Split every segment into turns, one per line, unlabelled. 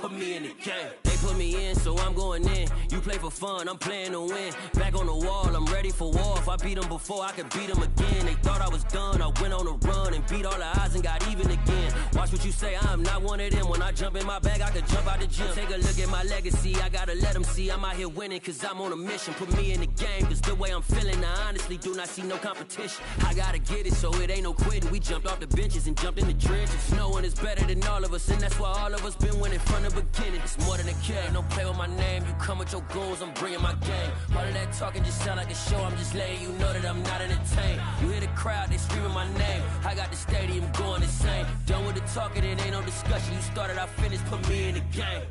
put me in the game. They put me in, so I'm going in. You play for fun, I'm playing to win. Back on the wall, I'm ready for war. If I beat them before, I could beat them again. They thought I was done, I went on a run and beat all the odds and got even again. Watch what you say, I'm not one of them. When I jump in my bag, I could jump out the gym. Take a look at my legacy, I gotta let them see I'm out here winning, cause I'm on a mission. Put me in the game, cause the way I'm feeling, I honestly do not see no competition. I gotta get it, so it ain't no quitting. We jumped off the benches and jumped in the trenches. No one is better than all of us, and that's why all of us been winning from the beginning. It's more than a game, don't play with my name. You come with your goons, I'm bringing my game. All of that talking just sound like a show, I'm just letting you know that I'm not entertained. You hear the crowd, they screaming my name. I got the stadium going insane. Done with the talking, it ain't no discussion. You started, I finished, put me in the game.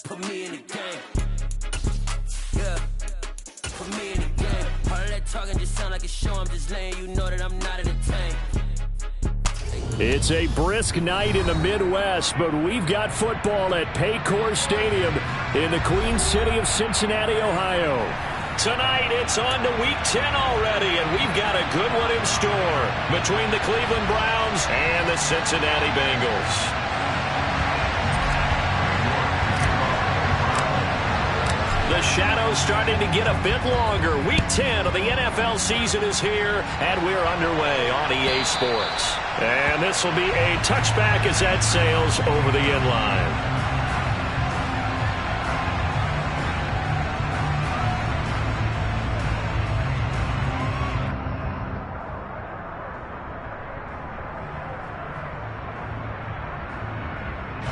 Put me in the game. Yeah, put me in the game. All of that talking just sound like a show, I'm just letting you know that I'm not entertained.
It's a brisk night in the Midwest, but we've got football at Paycor Stadium in the Queen City of Cincinnati, Ohio. Tonight, it's on to Week 10 already, and we've got a good one in store between the Cleveland Browns and the Cincinnati Bengals. The shadow's starting to get a bit longer. Week 10 of the NFL season is here, and we're underway on EA Sports. And this will be a touchback as that sails over the end line.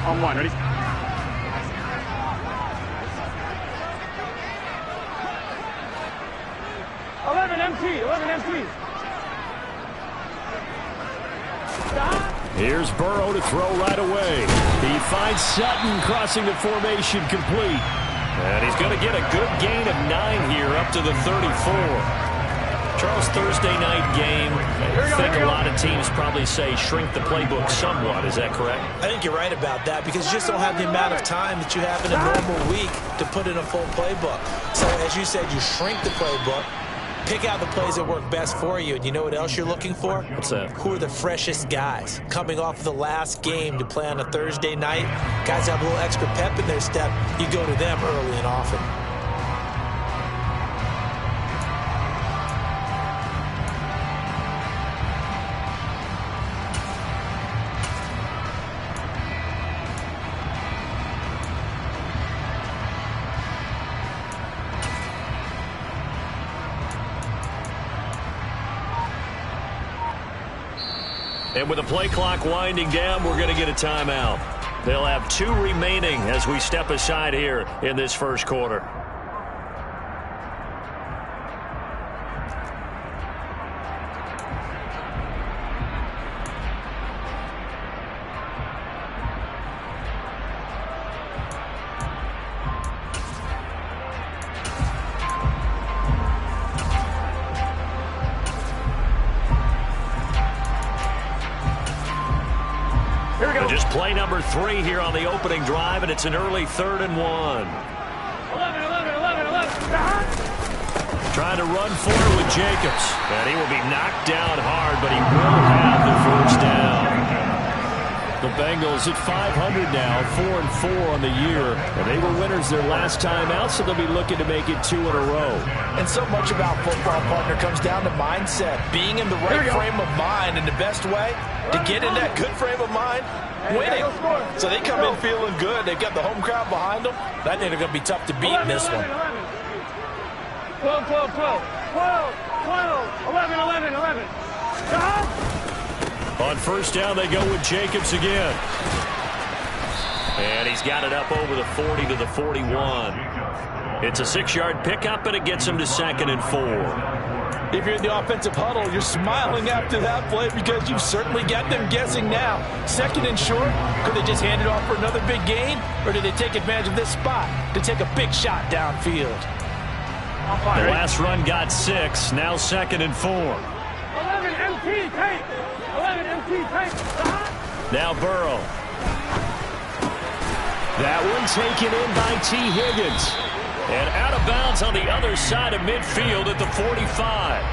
On one, ready? 11 empty.
Here's Burrow to throw right away. He finds Sutton crossing the formation complete. And he's going to get a good gain of 9 here up to the 34. Charles, Thursday night game, I think a lot of teams probably say shrink the playbook somewhat. Is that correct?
I think you're right about that because you just don't have the amount of time that you have in a normal week to put in a full playbook. So, as you said, you shrink the playbook. Pick out the plays that work best for you. And you know what else you're looking for?
What's that?
Who are the freshest guys coming off of the last game to play on a Thursday night? Guys have a little extra pep in their step. You go to them early and often.
And with the play clock winding down, we're going to get a timeout. They'll have 2 remaining as we step aside here in this first quarter. Just play number 3 here on the opening drive, and it's an early 3rd and 1.
11.
Trying to run forward with Jacobs. And he will be knocked down hard, but he will have the first down. The Bengals at 500 now, 4-4 on the year. And they were winners their last time out, so they'll be looking to make it 2 in a row.
And so much about football, partner, comes down to mindset. Being in the right frame of mind, and the best way to get in that good frame of mind, winning. So they come in feeling good. They've got the home crowd behind them. I think they're going to be tough to beat in this one.
12, 11.
On first down, they go with Jacobs again. And he's got it up over the 40 to the 41. It's a 6-yard pickup, and it gets him to 2nd and 4.
If you're in the offensive huddle, you're smiling after that play because you've certainly got them guessing now. 2nd and short, could they just hand it off for another big gain? Or do they take advantage of this spot to take a big shot downfield?
The last run got 6, now 2nd and 4.
11 MT, take. 11 MT, take.
Now Burrow. That one taken in by T. Higgins. And out of bounds on the other side of midfield at the 45.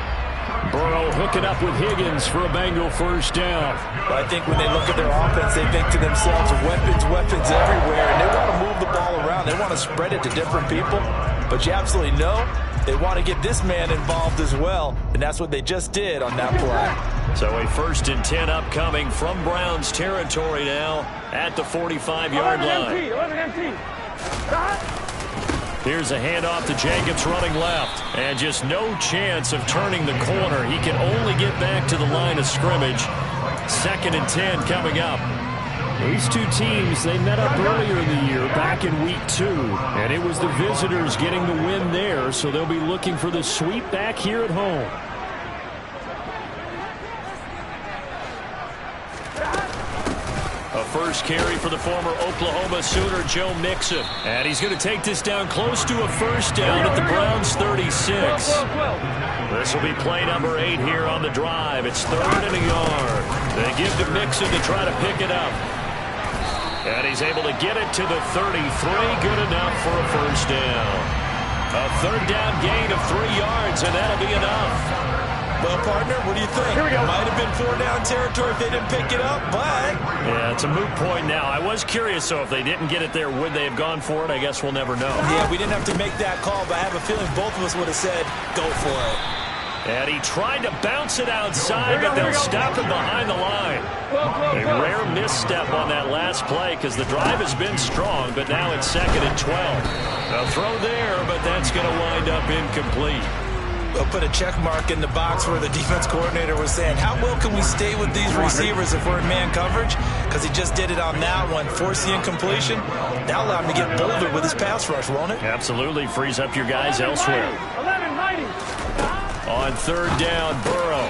Burrow hooking up with Higgins for a Bengal first down.
But I think when they look at their offense, they think to themselves, weapons everywhere, and they want to move the ball around. They want to spread it to different people. But you absolutely know they want to get this man involved as well, and that's what they just did on that play.
So a 1st and 10 upcoming from Browns territory now at the 45-yard line.
11 empty.
Here's a handoff to Jacobs running left. And just no chance of turning the corner. He can only get back to the line of scrimmage. 2nd and 10 coming up. These two teams, they met up earlier in the year, back in week 2. And it was the visitors getting the win there, so they'll be looking for the sweep back here at home. A first carry for the former Oklahoma Sooner, Joe Mixon. And he's going to take this down close to a first down at the Browns' 36. This will be play number 8 here on the drive. It's 3rd and a yard. They give to Mixon to try to pick it up. And he's able to get it to the 33. Good enough for a first down. A 3rd down gain of 3 yards, and that'll be enough.
Well, partner, what do you think?
Here we go.
Might have been 4-down territory if they didn't pick it up, but...
Yeah, it's a moot point now. I was curious, so if they didn't get it there, would they have gone for it? I guess we'll never know.
Yeah, we didn't have to make that call, but I have a feeling both of us would have said, go for it.
And he tried to bounce it outside, but they'll stop him behind the line. A rare misstep on that last play because the drive has been strong, but now it's 2nd and 12. A throw there, but that's going to wind up incomplete.
We'll put a check mark in the box where the defense coordinator was saying, how well can we stay with these receivers if we're in man coverage? Because he just did it on that one, force the incompletion. That'll allow him to get bolder with his pass rush, won't it?
Absolutely, frees up your guys elsewhere.
11-90.
On 3rd down, Burrow.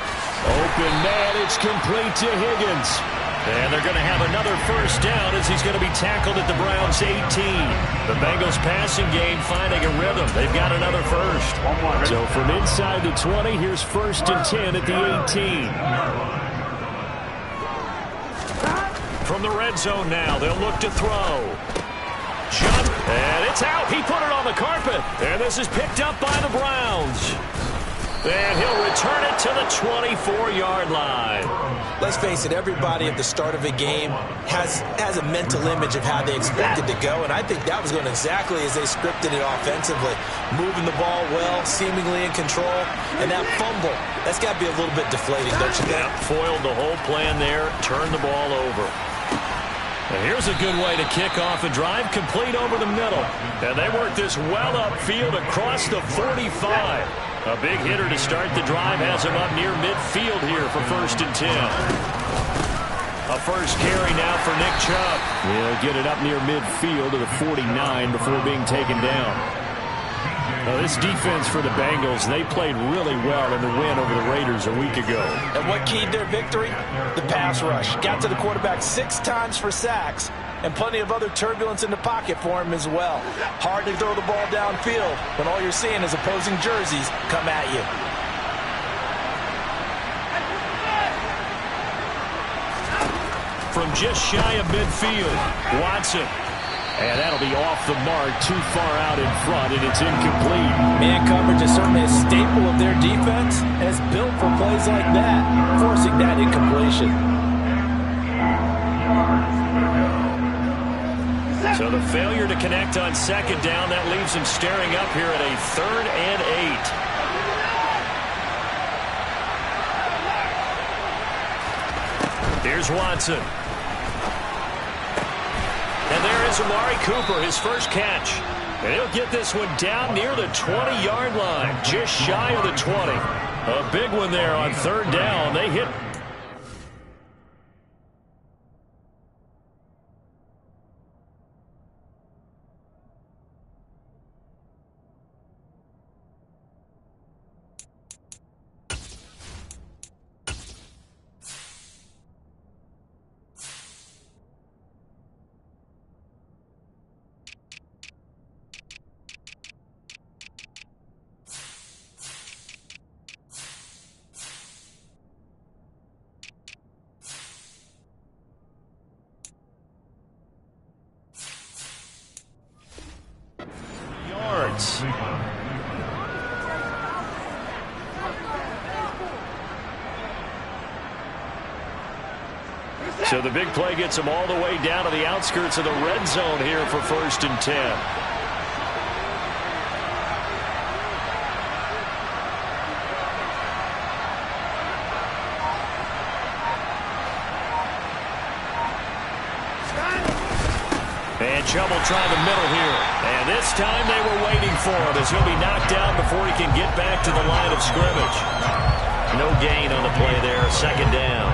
Open man, it's complete to Higgins. And they're going to have another first down as he's going to be tackled at the Browns' 18. The Bengals passing game finding a rhythm. They've got another first. So from inside the 20, here's 1st and 10 at the 18. From the red zone now, they'll look to throw. Jump, and it's out. He put it on the carpet. And this is picked up by the Browns. And he'll return it to the 24-yard line.
Let's face it, everybody at the start of a game has a mental image of how they expect it to go, and I think that was going exactly as they scripted it offensively. Moving the ball well, seemingly in control, and that fumble, that's got to be a little bit deflating, don't you think?
Yeah, foiled the whole plan there, turned the ball over. And here's a good way to kick off a drive, complete over the middle. And they work this well upfield across the 45. A big hitter to start the drive has him up near midfield here for 1st and 10. A first carry now for Nick Chubb. He'll get it up near midfield to the 49 before being taken down. Now, this defense for the Bengals, they played really well in the win over the Raiders a week ago.
And what keyed their victory? The pass rush. Got to the quarterback 6 times for sacks, and plenty of other turbulence in the pocket for him as well. Hard to throw the ball downfield when all you're seeing is opposing jerseys come at you.
From just shy of midfield, Watson. And that'll be off the mark, too far out in front, and it's incomplete.
Man coverage is certainly a staple of their defense, and it's built for plays like that, forcing that incompletion.
So the failure to connect on 2nd down, that leaves him staring up here at a 3rd and 8. Here's Watson. And there is Amari Cooper, his first catch. And he'll get this one down near the 20-yard line, just shy of the 20. A big one there on 3rd down. They hit. So the big play gets them all the way down to the outskirts of the red zone here for 1st and 10. And trouble trying the middle here. And this time they were waiting for him as he'll be knocked down before he can get back to the line of scrimmage. No gain on the play there, 2nd down.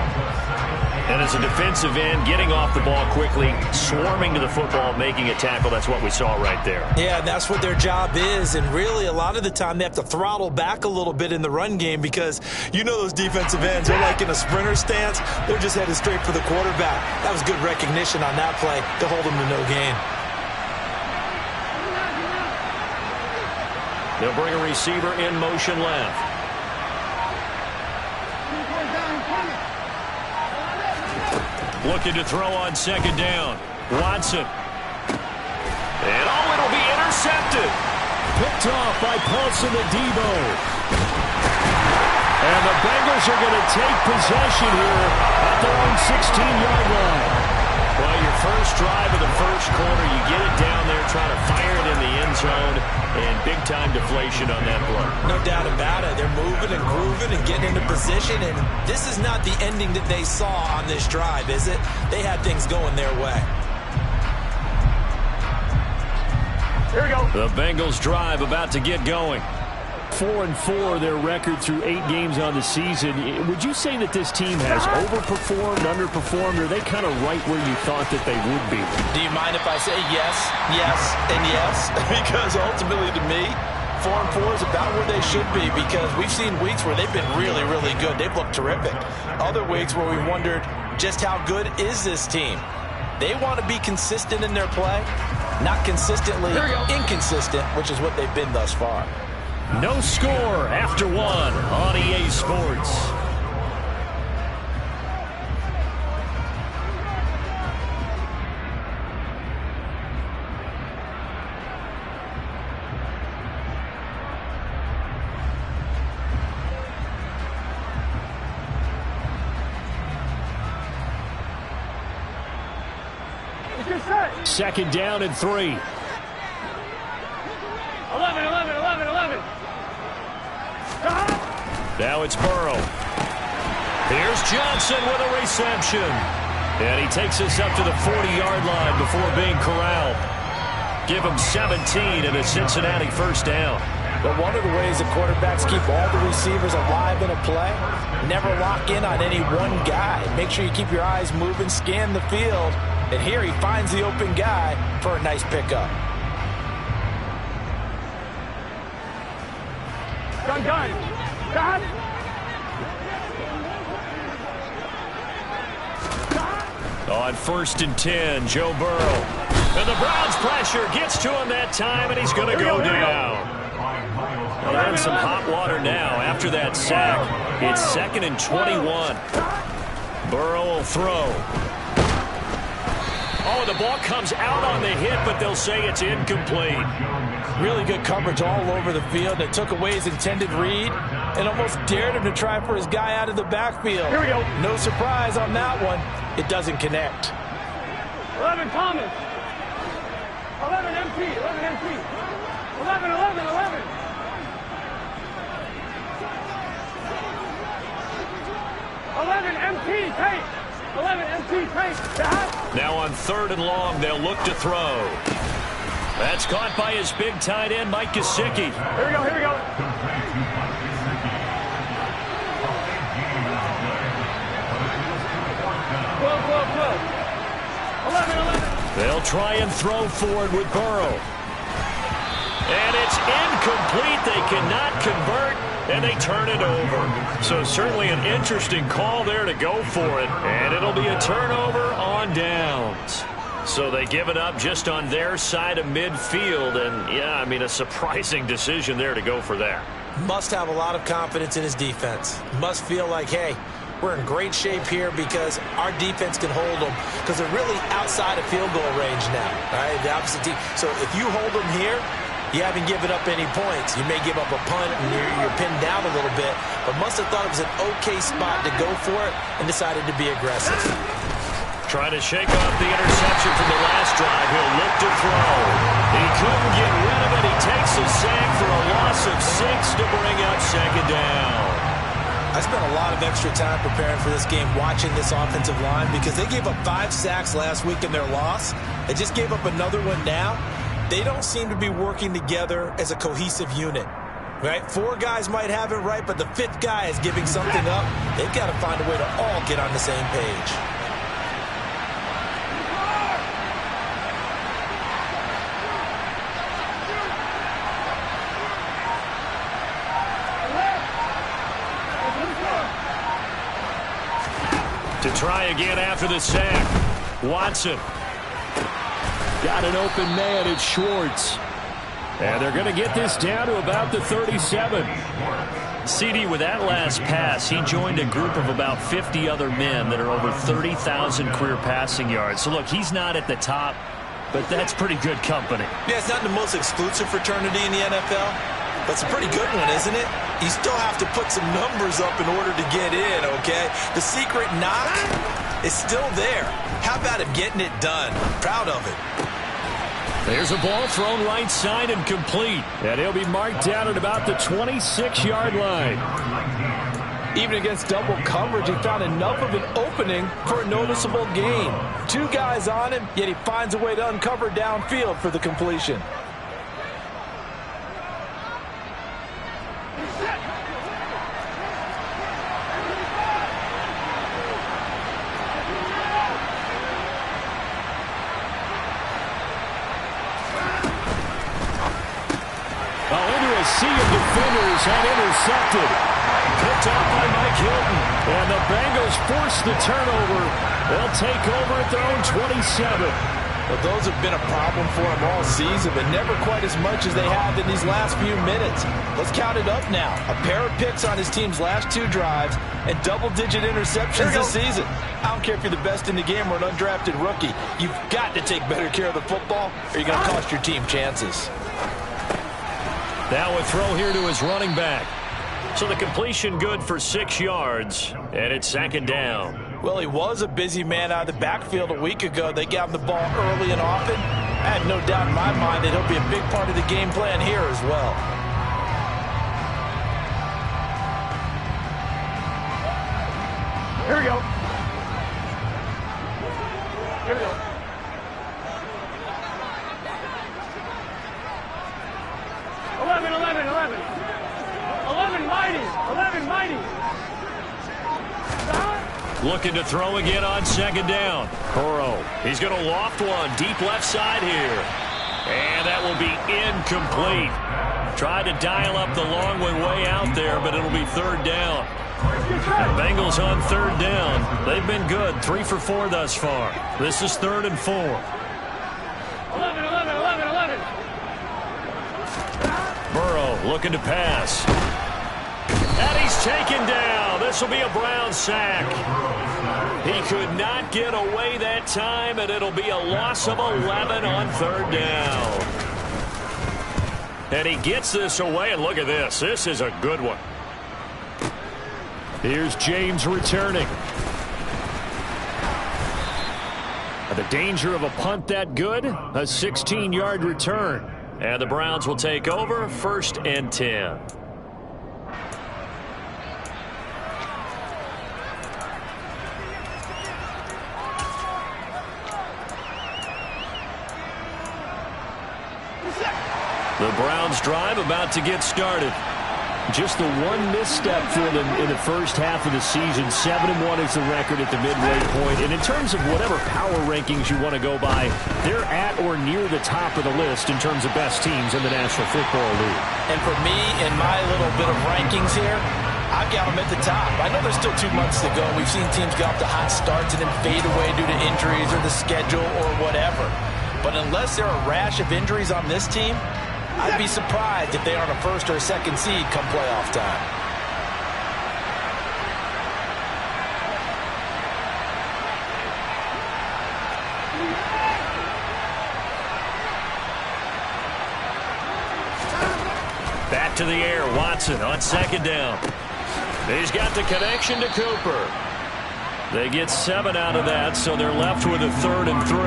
And as a defensive end, getting off the ball quickly, swarming to the football, making a tackle, that's what we saw right there.
Yeah, and that's what their job is. And really, a lot of the time, they have to throttle back a little bit in the run game because you know those defensive ends, they're like in a sprinter stance. They're just headed straight for the quarterback. That was good recognition on that play to hold them to no gain.
They'll bring a receiver in motion left. Looking to throw on 2nd down. Watson. And it'll be intercepted. Picked off by Paulson Adebo. And the Bengals are going to take possession here at their own 16-yard line. Well, your first drive of the first quarter, you get it down there, trying to fire it in the end zone, and big-time deflation on that play.
No doubt about it. They're moving and grooving and getting into position, and this is not the ending that they saw on this drive, is it? They had things going their way.
Here we go.
The Bengals drive about to get going. 4-4 their record through 8 games on the season. Would you say that this team has overperformed, underperformed, or are they kind of right where you thought that they would be?
Do you mind if I say yes, yes, and yes? Because ultimately to me, 4-4 is about where they should be because we've seen weeks where they've been really, really good. They've looked terrific. Other weeks where we wondered just how good is this team. They want to be consistent in their play, not consistently inconsistent, which is what they've been thus far.
No score after 1 on EA Sports. Second down and 3.
11, 11, 11, 11.
Now it's Burrow. Here's Johnson with a reception. And he takes us up to the 40-yard line before being corralled. Give him 17 and a Cincinnati 1st down.
But one of the ways that quarterbacks keep all the receivers alive in a play, never lock in on any one guy. Make sure you keep your eyes moving, scan the field. And here he finds the open guy for a nice pickup.
Gun.
On 1st and 10, Joe Burrow. And the Browns pressure gets to him that time, and he's going to go down. Well, in some hot water now after that sack. It's 2nd and 21. Burrow will throw. Oh, the ball comes out on the hit, but they'll say it's incomplete.
Really good coverage all over the field. It took away his intended read and almost dared him to try for his guy out of the backfield.
Here we go.
No surprise on that one. It doesn't connect.
11 Thomas. 11 MT. 11 MT. 11, 11, 11. 11 MT. Take. 11 MT. Take.
Now on 3rd and long, they'll look to throw. That's caught by his big tight end, Mike Gesicki.
Here we go, here we go. Whoa. 11.
They'll try and throw forward with Burrow. And it's incomplete. They cannot convert, and they turn it over. So certainly an interesting call there to go for it. And it'll be a turnover on downs. So they give it up just on their side of midfield. And, yeah, I mean, a surprising decision there to go for that.
Must have a lot of confidence in his defense. Must feel like, hey, we're in great shape here because our defense can hold them because they're really outside of field goal range now. All right, the opposite team. So if you hold them here, you haven't given up any points. You may give up a punt and you're pinned down a little bit, but must have thought it was an okay spot to go for it and decided to be aggressive.
Trying to shake off the interception from the last drive. He'll look to throw. He couldn't get rid of it. He takes a sack for a loss of 6 to bring up second down.
I spent a lot of extra time preparing for this game watching this offensive line because they gave up 5 sacks last week in their loss. They just gave up another one now. They don't seem to be working together as a cohesive unit. Right? 4 guys might have it right, but the 5th guy is giving something up. They've got to find a way to all get on the same page.
To try again after the sack. Watson. Got an open man. It's Schwartz. And they're going to get this down to about the 37. CD, with that last pass, he joined a group of about 50 other men that are over 30,000 career passing yards. So, look, he's not at the top, but that's pretty good company.
Yeah, it's not the most exclusive fraternity in the NFL, but it's a pretty good one, isn't it? You still have to put some numbers up in order to get in, okay? The secret knock is still there. How about him getting it done? Proud of it.
There's a ball thrown right side and complete. And he'll be marked down at about the 26-yard line.
Even against double coverage, he found enough of an opening for a noticeable gain. 2 guys on him, yet he finds a way to uncover downfield for the completion.
Sea of defenders and intercepted. Picked off by Mike Hilton. And the Bengals force the turnover. They'll take over at their own 27.
Well, those have been a problem for them all season, but never quite as much as they have in these last few minutes. Let's count it up now. A pair of picks on his team's last 2 drives and double-digit interceptions this season. I don't care if you're the best in the game or an undrafted rookie. You've got to take better care of the football or you're going to cost your team chances.
Now a throw here to his running back. So the completion good for 6 yards, and it's second down.
Well, he was a busy man out of the backfield a week ago. They got him the ball early and often. I have no doubt in my mind that he'll be a big part of the game plan here as well.
Here we go. Here we go. 11 mighty.
Looking to throw again on second down. Burrow. He's going to loft one deep left side here. And that will be incomplete. Tried to dial up the long one way out there, but it'll be third down. The Bengals on third down. They've been good. 3 for 4 thus far. This is 3rd and 4.
11.
Burrow looking to pass. And he's taken down. This will be a Brown sack. He could not get away that time, and it'll be a loss of 11 on third down. And he gets this away, and look at this. This is a good one. Here's James returning. The danger of a punt that good, a 16-yard return. And the Browns will take over, 1st and 10. The Browns drive about to get started. Just the one misstep for them in the first half of the season. 7-1 is the record at the midway point. And in terms of whatever power rankings you want to go by, they're at or near the top of the list in terms of best teams in the National Football League.
And for me, in my little bit of rankings here, I've got them at the top. I know there's still 2 months to go. We've seen teams get off to hot starts and then fade away due to injuries or the schedule or whatever. But unless there are a rash of injuries on this team, I'd be surprised if they aren't a 1st or a 2nd seed come playoff time.
Back to the air, Watson on second down. He's got the connection to Cooper. They get 7 out of that, so they're left with a 3rd and 3.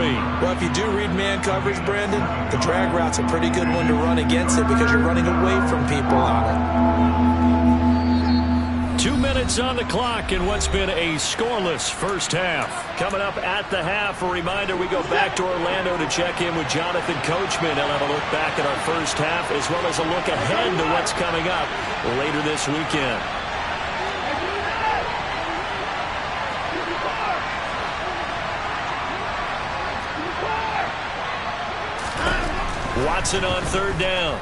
Well, if you do read man coverage, Brandon, the drag route's a pretty good one to run against it because you're running away from people on
it. 2 minutes on the clock in what's been a scoreless first half. Coming up at the half, a reminder, we go back to Orlando to check in with Jonathan Coachman. He'll have a look back at our first half as well as a look ahead to what's coming up later this weekend. Watson on 3rd down.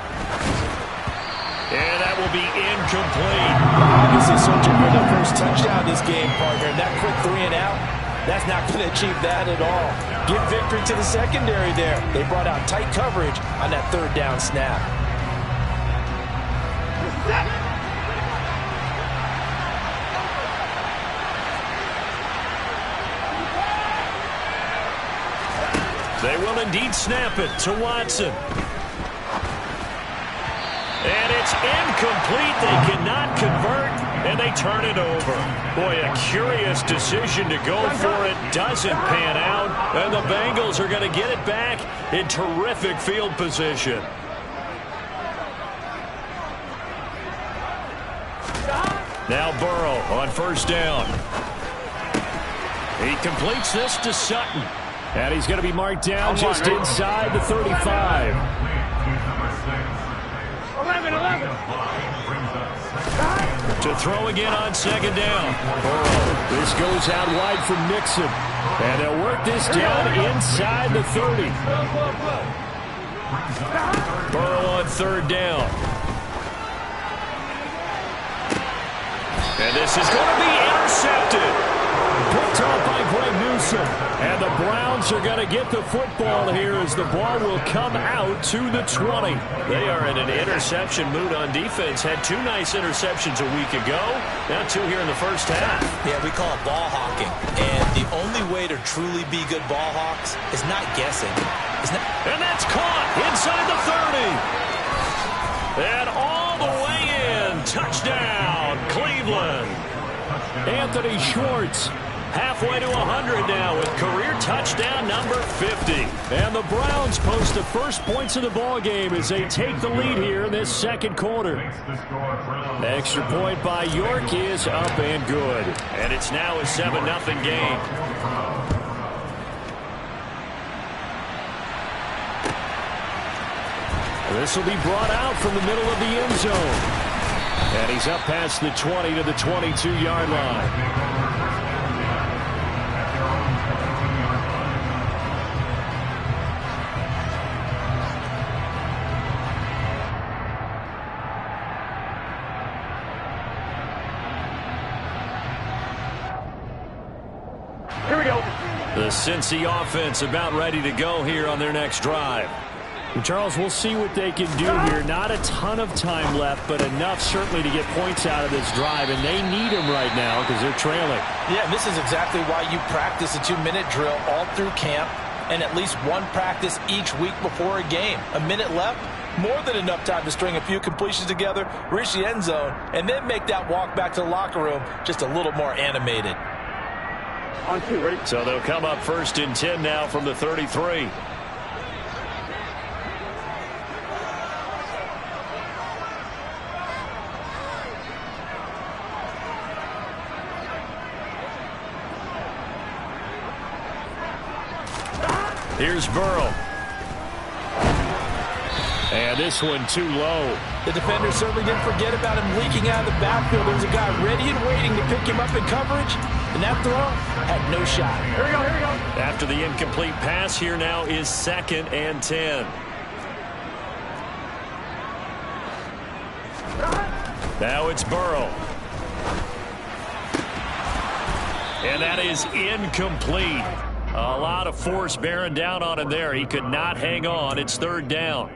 And that will be incomplete.
Obviously searching for the first touchdown this game, partner. That quick 3 and out, that's not going to achieve that at all. Give victory to the secondary there. They brought out tight coverage on that 3rd down snap.
They will indeed snap it to Watson. And it's incomplete. They cannot convert, and they turn it over. Boy, a curious decision to go for it. Doesn't pan out, and the Bengals are going to get it back in terrific field position. Now Burrow on 1st down. He completes this to Sutton. And he's going to be marked down just inside the 35.
11.
To throw again on 2nd down. Burrow. This goes out wide for Mixon. And they'll work this down inside the 30. Burrow on 3rd down. And this is going to be intercepted. Picked off by Greg Newsome. And the Browns are going to get the football here as the ball will come out to the 20. They are in an interception mood on defense. Had 2 nice interceptions a week ago. Now 2 here in the first half.
Yeah, we call it ball hawking. And the only way to truly be good ball hawks is not guessing.
And that's caught inside the 30. And all the way in. Touchdown, Cleveland. Anthony Schwartz. Halfway to 100 now with career touchdown number 50. And the Browns post the first points of the ball game as they take the lead here in this 2nd quarter. Extra point by York is up and good. And it's now a 7-0 game. This will be brought out from the middle of the end zone. And he's up past the 20 to the 22-yard line.
Here we go.
The Cincy offense about ready to go here on their next drive. Charles, we'll see what they can do here. Not a ton of time left, but enough certainly to get points out of this drive, and they need them right now because they're trailing.
Yeah, and this is exactly why you practice a 2-minute drill all through camp and at least one practice each week before a game. A minute left, more than enough time to string a few completions together, reach the end zone, and then make that walk back to the locker room just a little more animated.
On 2, ready?
So they'll come up 1st and 10 now from the 33. Here's Burrow. And this one too low.
The defender certainly didn't forget about him leaking out of the backfield. There was a guy ready and waiting to pick him up in coverage, and that throw had no shot.
Here we go.
After the incomplete pass, here now is 2nd and 10. Now it's Burrow. And that is incomplete. A lot of force bearing down on him there. He could not hang on. It's 3rd down.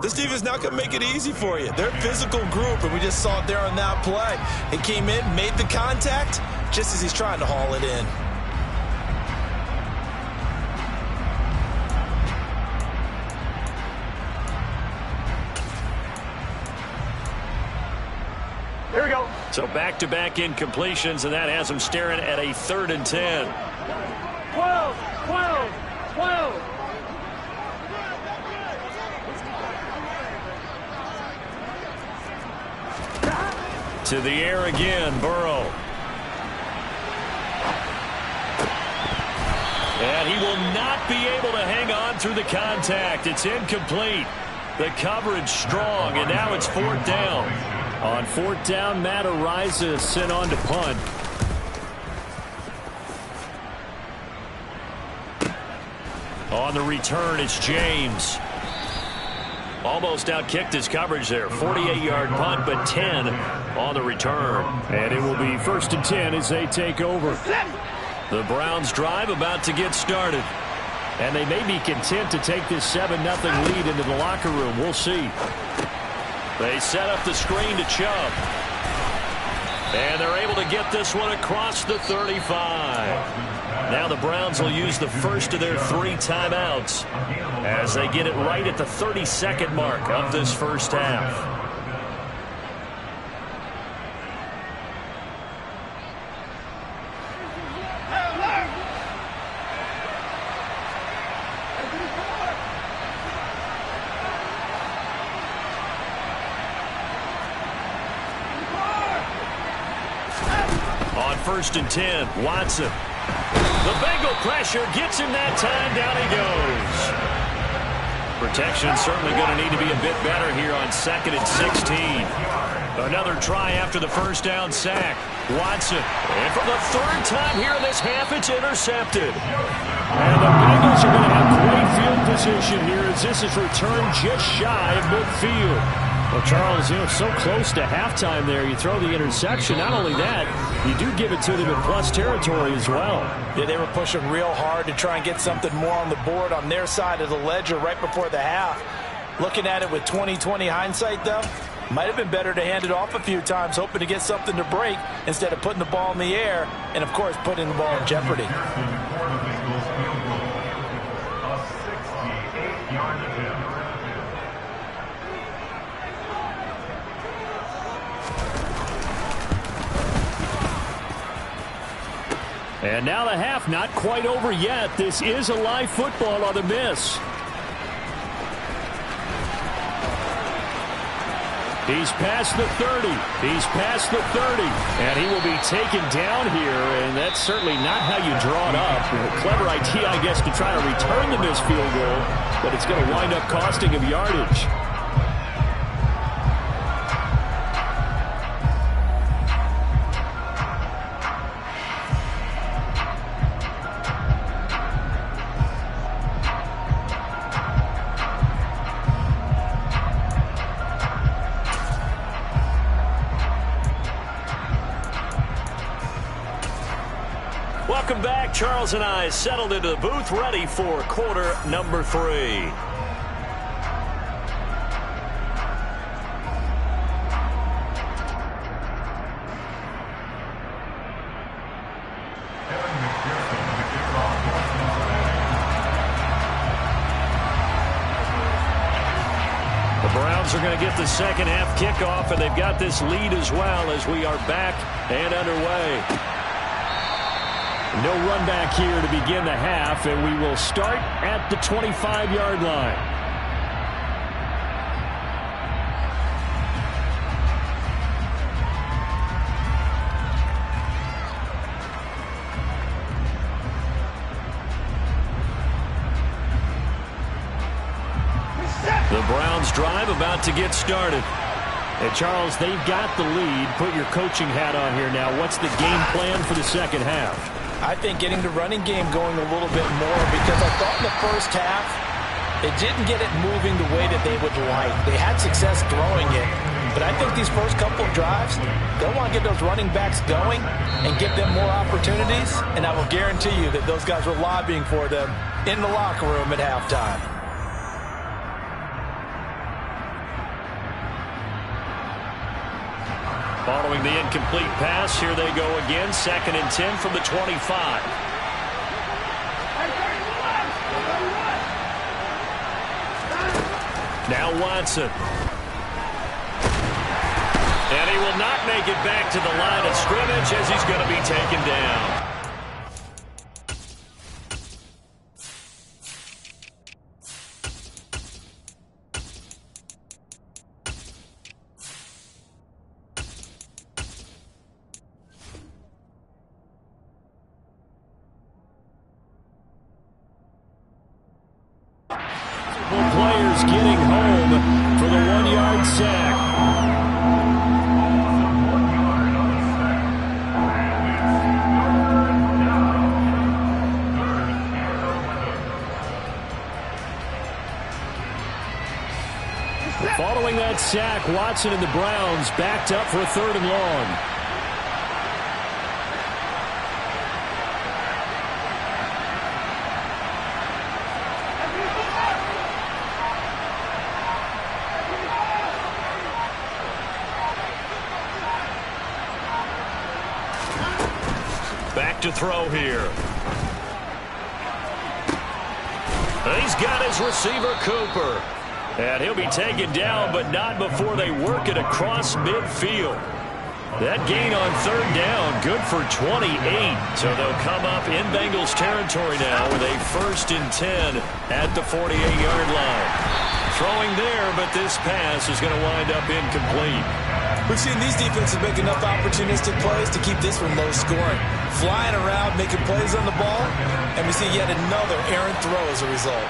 This defense not going to make it easy for you. They're a physical group, and we just saw it there on that play. He came in, made the contact, just as he's trying to haul it in.
Here we go.
So back-to-back incompletions, and that has them staring at a 3rd and 10.
12, 12, 12.
To the air again, Burrow. And he will not be able to hang on through the contact. It's incomplete. The coverage strong, and now it's 4th down. On 4th down, Matt Araiza sent on to punt. On the return, it's James. Almost outkicked his coverage there. 48-yard punt, but 10 on the return. And it will be 1st and 10 as they take over. The Browns drive about to get started. And they may be content to take this 7-0 lead into the locker room. We'll see. They set up the screen to Chubb. And they're able to get this one across the 35. Now the Browns will use the first of their 3 timeouts as they get it right at the 32nd mark of this first half. On 1st and 10, Watson. The Bengal pressure gets him that time. Down he goes. Protection certainly going to need to be a bit better here on 2nd and 16. Another try after the first down sack. Watson. And for the 3rd time here in this half, it's intercepted. And the Bengals are going to have great field position here as this is returned just shy of midfield. Well, Charles, so close to halftime there. You throw the interception. Not only that, you do give it to them in plus territory as well.
Yeah, they were pushing real hard to try and get something more on the board on their side of the ledger right before the half. Looking at it with 20/20 hindsight, though, might have been better to hand it off a few times, hoping to get something to break instead of putting the ball in the air and, of course, putting the ball in jeopardy.
A 68-yard attempt.
And now the half not quite over yet. This is a live football on the miss. He's past the 30. He's past the 30. And he will be taken down here, and that's certainly not how you draw it up. A clever idea, I guess, to try to return the missed field goal, but it's going to wind up costing him yardage. Welcome back. Charles and I settled into the booth, ready for quarter number 3. The Browns are going to get the second half kickoff, and they've got this lead as well as we are back and underway. No run back here to begin the half, and we will start at the 25-yard line. The Browns drive about to get started. And Charles, they've got the lead. Put your coaching hat on here now. What's the game plan for the second half?
I think getting the running game going a little bit more, because I thought in the first half it didn't get it moving the way that they would like. They had success throwing it, but I think these first couple of drives, they'll want to get those running backs going and give them more opportunities, and I will guarantee you that those guys were lobbying for them in the locker room at halftime.
Following the incomplete pass, here they go again. 2nd and 10 from the 25. Now Watson. And he will not make it back to the line of scrimmage as he's going to be taken down. Players getting home for the 1-yard sack. Following that sack, Watson and the Browns backed up for a 3rd and long. Back to throw here. He's got his receiver, Cooper. And he'll be taken down, but not before they work it across midfield. That gain on 3rd down, good for 28. So they'll come up in Bengals territory now with a 1st and 10 at the 48-yard line. Throwing there, but this pass is going to wind up incomplete.
We've seen these defenses make enough opportunistic plays to keep this one low scoring. Flying around, making plays on the ball, and we see yet another errant throw as a result.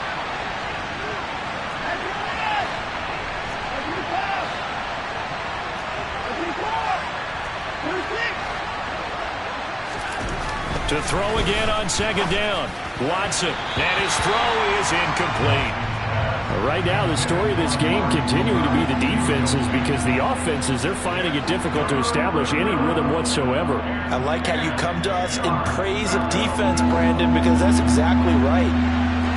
To throw again on 2nd down. Watson, and his throw is incomplete. Right now, the story of this game continuing to be the defenses, because the offenses, they're finding it difficult to establish any rhythm whatsoever.
I like how you come to us in praise of defense, Brandon, because that's exactly right.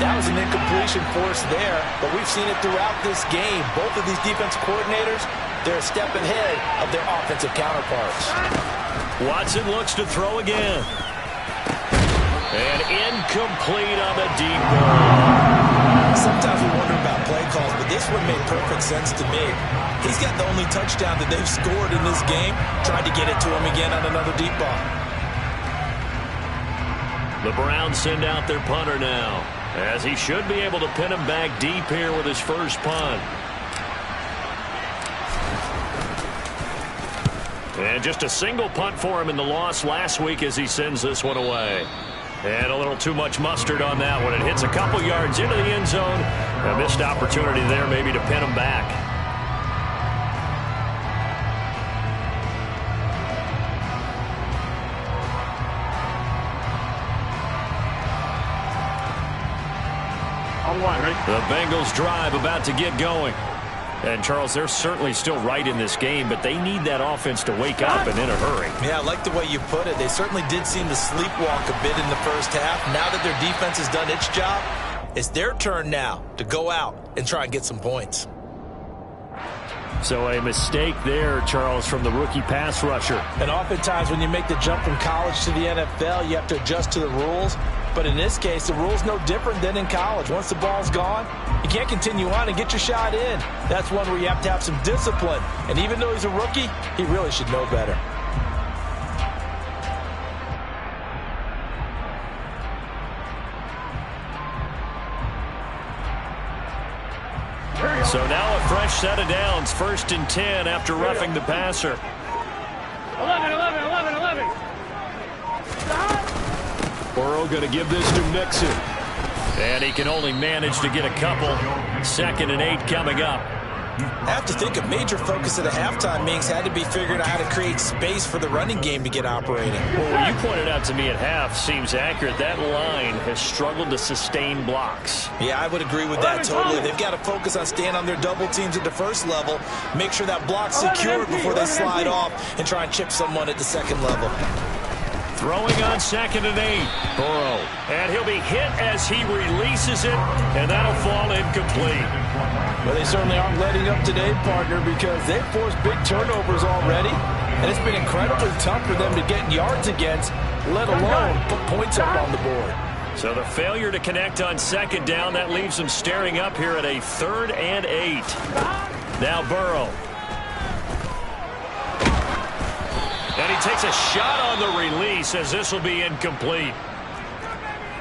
That was an incompletion force there, but we've seen it throughout this game. Both of these defensive coordinators, they're a step ahead of their offensive counterparts.
Watson looks to throw again. And incomplete on the deep ball.
Sometimes we wonder about play calls, but this one made perfect sense to me. He's got the only touchdown that they've scored in this game. Tried to get it to him again on another deep ball.
The Browns send out their punter now, as he should be able to pin him back deep here with his first punt. And just a single punt for him in the loss last week as he sends this one away. And a little too much mustard on that one. It hits a couple yards into the end zone. A missed opportunity there maybe to pin him back. The Bengals drive about to get going. And, Charles, they're certainly still right in this game, but they need that offense to wake up and in a hurry.
Yeah, I like the way you put it. They certainly did seem to sleepwalk a bit in the first half. Now that their defense has done its job, it's their turn now to go out and try and get some points.
So a mistake there, Charles, from the rookie pass rusher.
And oftentimes when you make the jump from college to the NFL, you have to adjust to the rules. But in this case, the rule's no different than in college. Once the ball's gone, you can't continue on and get your shot in. That's one where you have to have some discipline. And even though he's a rookie, he really should know better.
So now a fresh set of downs, 1st and 10 after roughing the passer.
11.
Burrow going to give this to Mixon. And he can only manage to get a couple. 2nd and 8 coming up.
I have to think a major focus of the halftime meetings had to be figuring out how to create space for the running game to get operating.
Well, what you pointed out to me at half seems accurate. That line has struggled to sustain blocks.
Yeah, I would agree with that totally. They've got to focus on staying on their double teams at the first level, make sure that block's secured before they slide off and try and chip someone at the second level.
Throwing on 2nd and 8. Burrow. And he'll be hit as he releases it, and that'll fall incomplete.
Well, they certainly aren't letting up today, partner, because they've forced big turnovers already, and it's been incredibly tough for them to get yards against, let alone put points up on the board.
So the failure to connect on 2nd down, that leaves them staring up here at a 3rd and 8. Now Burrow. takes a shot on the release as this will be incomplete.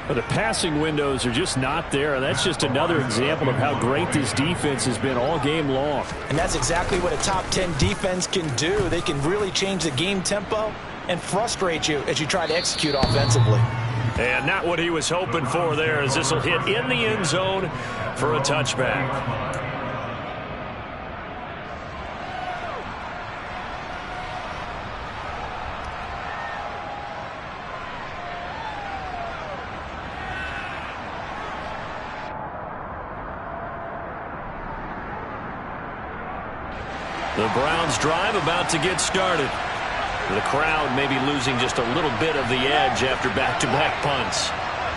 But the passing windows are just not there. That's just another example of how great this defense has been all game long.
And that's exactly what a top 10 defense can do. They can really change the game tempo and frustrate you as you try to execute offensively.
And not what he was hoping for there, as this will hit in the end zone for a touchback. The Browns drive about to get started. The crowd may be losing just a little bit of the edge after back-to-back punts.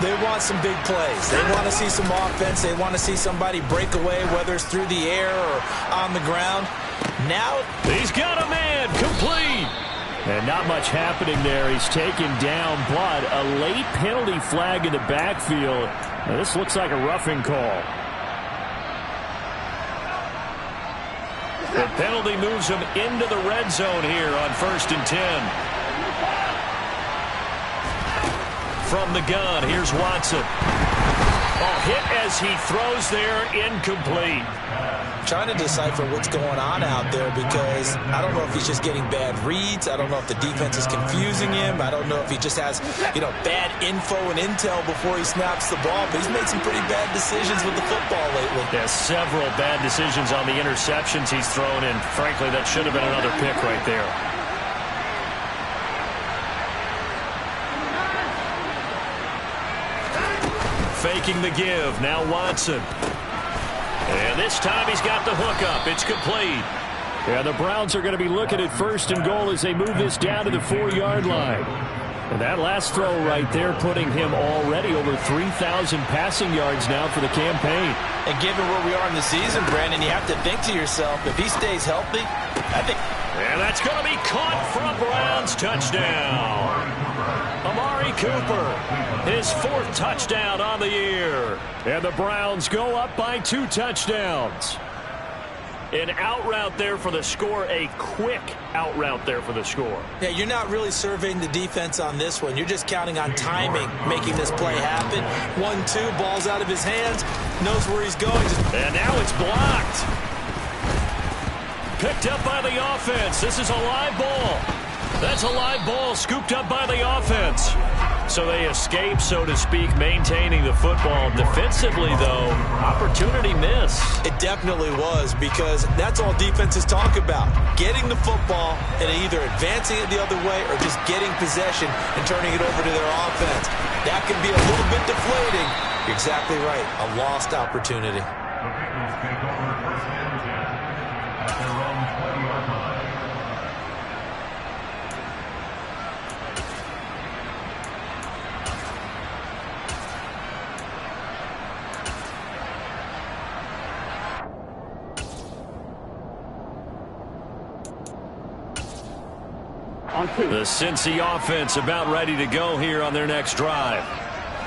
They want some big plays. They want to see some offense. They want to see somebody break away, whether it's through the air or on the ground. Now
he's got a man complete. And not much happening there. He's taken down, but a late penalty flag in the backfield. Now, this looks like a roughing call. The penalty moves him into the red zone here on 1st and 10. From the gun, here's Watson. Oh, hit as he throws there, incomplete.
Trying to decipher what's going on out there, because I don't know if he's just getting bad reads. I don't know if the defense is confusing him. I don't know if he just has, bad info and intel before he snaps the ball. But he's made some pretty bad decisions with the football lately.
Yeah, several bad decisions on the interceptions he's thrown, and frankly, that should have been another pick right there. Faking the give. Now Watson. And this time he's got the hook up. It's complete. Yeah, the Browns are going to be looking at 1st and goal as they move this down to the 4-yard line. And that last throw right there putting him already over 3,000 passing yards now for the campaign.
And given where we are in the season, Brandon, you have to think to yourself, if he stays healthy, I think...
And that's going to be caught for a Browns touchdown. Amari Cooper, his 4th touchdown on the year. And the Browns go up by 2 touchdowns. An out route there for the score, a quick out route there for the score.
Yeah, you're not really surveying the defense on this one. You're just counting on timing, making this play happen. 1-2, ball's out of his hands, knows where he's going.
And now it's blocked. Picked up by the offense. This is a live ball. That's a live ball scooped up by the offense. So they escape, so to speak, maintaining the football. Defensively, though, opportunity miss.
It definitely was, because that's all defenses talk about. Getting the football and either advancing it the other way or just getting possession and turning it over to their offense. That can be a little bit deflating. You're exactly right. A lost opportunity.
The Cincy offense about ready to go here on their next drive.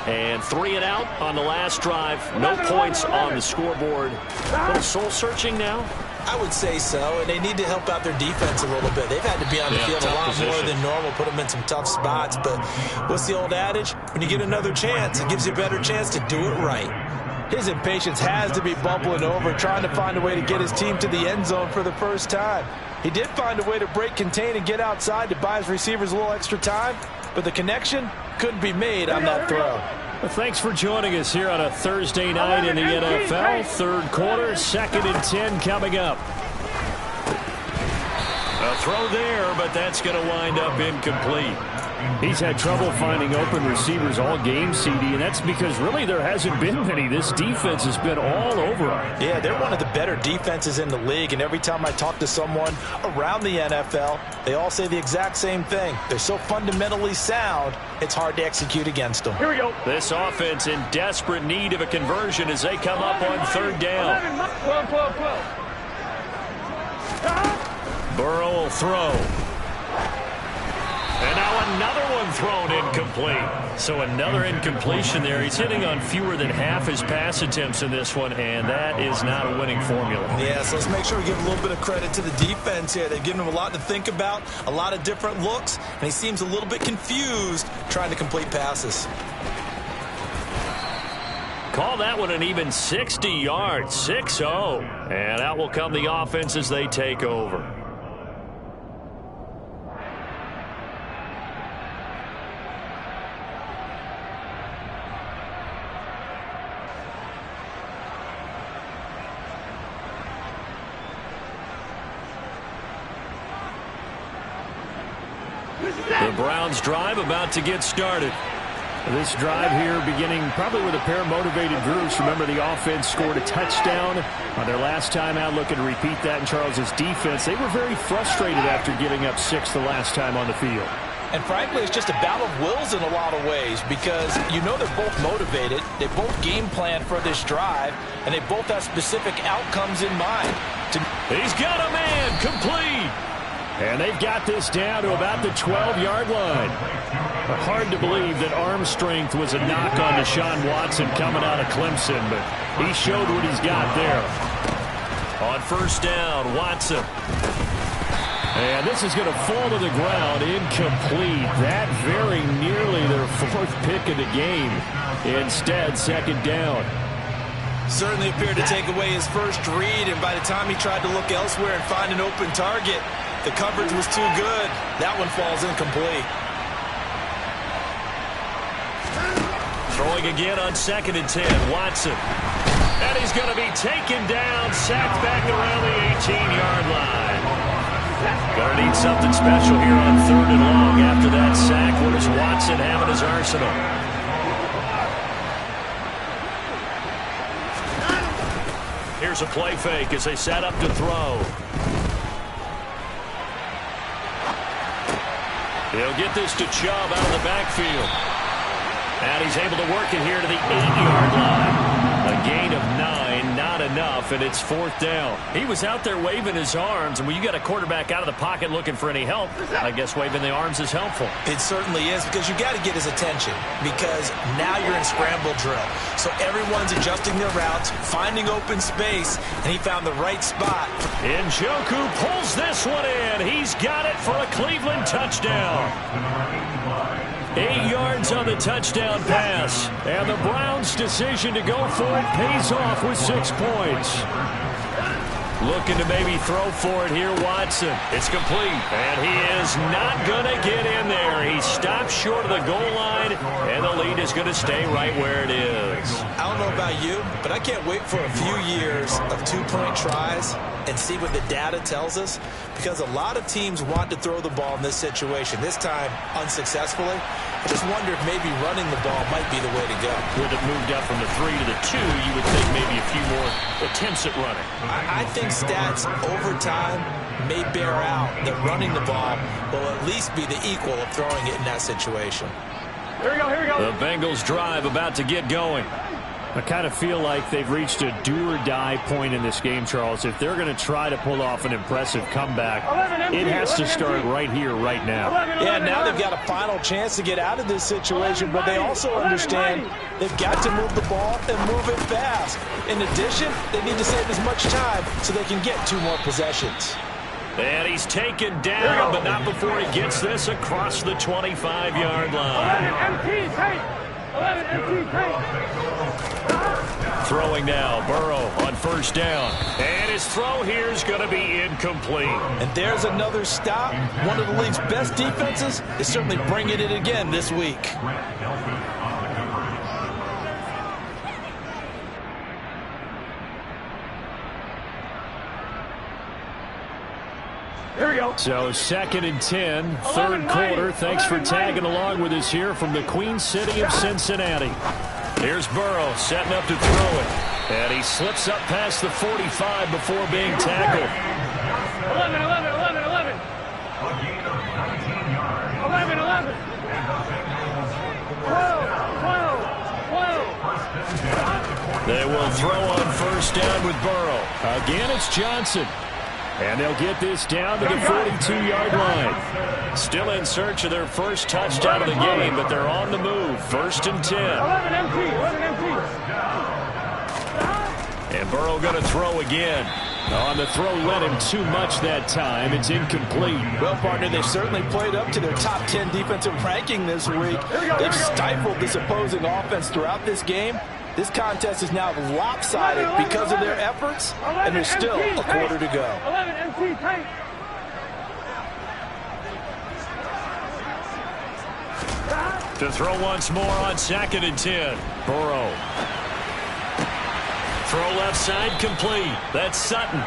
And 3 and out on the last drive. No points on the scoreboard. A little soul-searching now?
I would say so, and they need to help out their defense a little bit. They've had to be on the field a lot more than normal, put them in some tough spots. But what's the old adage? When you get another chance, it gives you a better chance to do it right. His impatience has to be bubbling over, trying to find a way to get his team to the end zone for the first time. He did find a way to break contain and get outside to buy his receivers a little extra time, but the connection couldn't be made on that throw.
Well, thanks for joining us here on a Thursday night in the NFL. 3rd quarter, 2nd and 10 coming up. A throw there, but that's going to wind up incomplete. He's had trouble finding open receivers all game, CD, and that's because really there hasn't been many. This defense has been all over him.
Yeah, they're one of the better defenses in the league, and every time I talk to someone around the NFL, they all say the exact same thing. They're so fundamentally sound, it's hard to execute against them.
Here we go. This offense in desperate need of a conversion as they come up on 3rd down.
12.
Burrow will throw. And now another one thrown incomplete. So another incompletion there. He's hitting on fewer than half his pass attempts in this one, and that is not a winning formula.
Yeah, so let's make sure we give a little bit of credit to the defense here. They've given him a lot to think about, a lot of different looks, and he seems a little bit confused trying to complete passes.
Call that one an even 60 yards, 6-0. And out will come the offense as they take over. The Browns drive about to get started. This drive here beginning probably with a pair of motivated groups. Remember, the offense scored a touchdown on their last time out. Looking to repeat that in Charles's defense. They were very frustrated after giving up 6 the last time on the field.
And frankly, it's just a battle of wills in a lot of ways because you know they're both motivated. They both game plan for this drive, and they both have specific outcomes in mind.
He's got a man complete. And they've got this down to about the 12-yard line. Hard to believe that arm strength was a knock on Deshaun Watson coming out of Clemson, but he showed what he's got there. On first down, Watson. And this is going to fall to the ground, incomplete. That very nearly their 4th pick of the game. Instead, second down.
Certainly appeared to take away his first read, and by the time he tried to look elsewhere and find an open target, the coverage was too good. That one falls incomplete.
Throwing again on 2nd and 10, Watson. And he's going to be taken down, sacked back around the 18-yard line. Going to need something special here on 3rd and long after that sack. What does Watson have in his arsenal? Here's a play fake as they set up to throw. He'll get this to Chubb out of the backfield. And he's able to work it here to the 8-yard line. A gain of 9, not enough, and it's 4th down. He was out there waving his arms, and when you got a quarterback out of the pocket looking for any help, I guess waving the arms is helpful.
It certainly is, because you got to get his attention, because now you're in scramble drill. So everyone's adjusting their routes, finding open space, and he found the right spot.
Njoku pulls this one in. He's got it for a Cleveland touchdown. 8 yards on the touchdown pass. And the Browns' decision to go for it pays off with 6 points. Looking to maybe throw for it here, Watson. It's complete. And he is not going to get in there. He stopped short of the goal line, and the lead is going to stay right where it is.
I don't know about you, but I can't wait for a few years of 2-point tries and see what the data tells us, because a lot of teams want to throw the ball in this situation, this time unsuccessfully. I just wonder if maybe running the ball might be the way to go.
With it moved up from the 3 to the 2, you would think maybe a few more attempts at running.
I think stats over time may bear out that running the ball will at least be the equal of throwing it in that situation.
Here we go, here we go.
The Bengals drive about to get going. I kind of feel like they've reached a do-or-die point in this game, Charles. If they're going to try to pull off an impressive comeback, it has to start right here, right now.
Yeah, now they've got a final chance to get out of this situation, but they also understand they've got to move the ball and move it fast. In addition, they need to save as much time so they can get 2 more possessions.
And he's taken down, but not before he gets this across the 25-yard line.
11 empty tape. 11 empty tape.
Throwing now, Burrow on first down. And his throw here is going to be incomplete.
And there's another stop. One of the league's best defenses is certainly bringing it again this week.
Here we go.
So 2nd and 10, 3rd quarter. Thanks for tagging along with us here from the Queen City of Cincinnati. Here's Burrow setting up to throw it. And he slips up past the 45 before being tackled.
11, 11, 11, 11. 11, 11. 12, 12, 12.
They will throw on first down with Burrow. Again, it's Johnson. And they'll get this down to the 42-yard line. Still in search of their first touchdown of the game, but they're on the move. 1st and 10.
11 empty.
And Burrow going to throw again. On the throw, led him too much that time. It's incomplete.
Well, partner, they certainly played up to their top 10 defensive ranking this week. They've stifled this opposing offense throughout this game. This contest is now lopsided because of their efforts, and there's still a quarter to go.
11 MT tight.
To throw once more on 2nd and 10. Burrow. Throw left side complete. That's Sutton.